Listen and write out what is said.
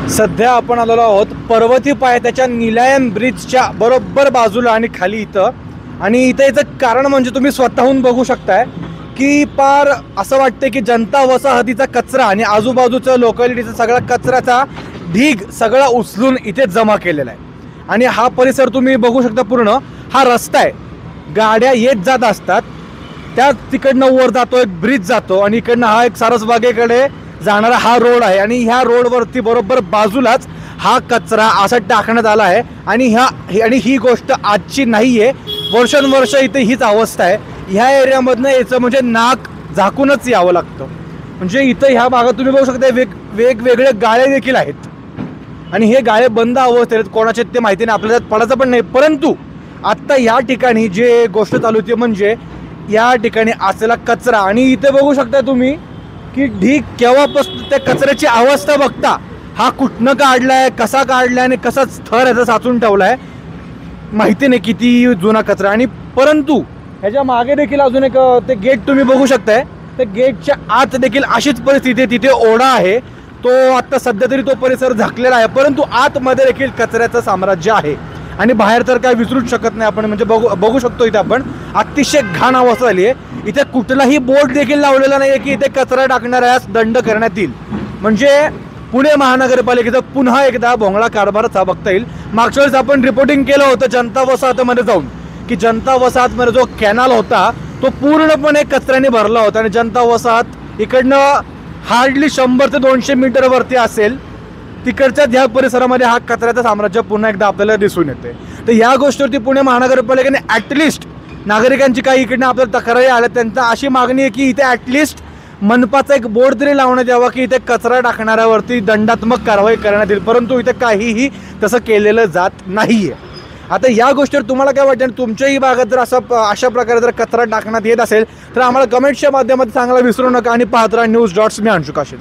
सध्या आपण आलेलो आहोत पर्वती पायथ्याच्या निलायम ब्रिजच्या बरोबर बाजूला आणि खाली इथं. आणि इथं याचं कारण म्हणजे तुम्ही स्वतःहून बघू शकताय की पार असं वाटतं की जनता वसाहतीचा कचरा आणि आजूबाजूचं लोकॅलिटीचा सगळा कचऱ्याचा ढीग सगळा उचलून इथे जमा केलेला आहे. आणि हा परिसर तुम्ही बघू शकता. पूर्ण हा रस्ता आहे, गाड्या येत जात असतात, त्या तिकडनं वर जातो एक ब्रिज जातो आणि इकडनं हा एक सारसबागेकडे जाणारा हा रोड आहे. आणि ह्या रोडवरती बरोबर बाजूलाच हा कचरा असा टाकण्यात आला आहे. आणि ही गोष्ट आजची नाही आहे, वर्षानुवर्ष इथे हीच अवस्था आहे. ह्या एरियामधनं याचं म्हणजे नाक झाकूनच यावं लागतं. म्हणजे इथं ह्या भागात तुम्ही बघू शकता वेगवेगळे गाळे देखील आहेत आणि हे गाळे बंद अवस्थेत आहेत. कोणाचे ते माहिती नाही, आपल्याला पडायचं पण नाही. परंतु आत्ता या ठिकाणी जे गोष्ट चालू होती म्हणजे या ठिकाणी असलेला कचरा. आणि इथे बघू शकता तुम्ही की ढीग केव्हापासून त्या कचऱ्याची अवस्था बघता, हा कुठनं काढलाय, कसा काढलाय आणि कसा थर याचा साचून ठेवलाय माहिती नाही, किती जुना कचरा. आणि परंतु ह्याच्या मागे देखील अजून एक ते गेट तुम्ही बघू शकताय. त्या गेटच्या आत देखील अशीच परिस्थिती आहे. तिथे ओढा आहे, तो आता सध्या तरी तो परिसर झाकलेला आहे, परंतु आतमध्ये देखील कचऱ्याचं साम्राज्य आहे. आणि बाहेर तर काय विसरूच शकत नाही आपण. म्हणजे बघू शकतो इथे आपण अतिशय घाण अवस्था झाली आहे. इथे कुठलाही बोर्ड देखील लावलेला नाही की इथे कचरा टाकणाऱ्यास दंड करण्यात येईल. म्हणजे पुणे महानगरपालिकेचा पुन्हा एकदा भोंगळा कारभारच हा बघता येईल. मागच्या वेळेस आपण रिपोर्टिंग केलं होतं जनता वसाहतमध्ये जाऊन की जनता वसाहतमध्ये जो कॅनल होता तो पूर्णपणे कचऱ्याने भरला होता. आणि जनता वसाहत इकडनं हार्डली 100 ते 200 मीटरवरती असेल, तिकडच्या ह्या परिसरामध्ये हा कचऱ्याचं साम्राज्य पुन्हा एकदा आपल्याला दिसून येते. तर या गोष्टीवरती पुणे महानगरपालिकेने ॲटलिस्ट नागरिकांची काही इकडनं आपल्याला तक्रारी आल्या, त्यांचा अशी मागणी आहे की इथे ॲटलिस्ट मनपाचा एक बोर्ड तरी लावण्यात यावा की इथे कचरा टाकणाऱ्यावरती दंडात्मक कारवाई करण्यात येईल. परंतु इथे काहीही तसं केलेलं जात नाहीये. आता या गोष्टीवर तुम्हाला काय वाटतं? तुमच्याही भागात जर अशा प्रकारे जर कचरा टाकण्यात येत असेल तर आम्हाला कमेंट्सच्या माध्यमातून सांगायला विसरू नका. आणि पाहत राहा न्यूज.मी अंशुकाशील.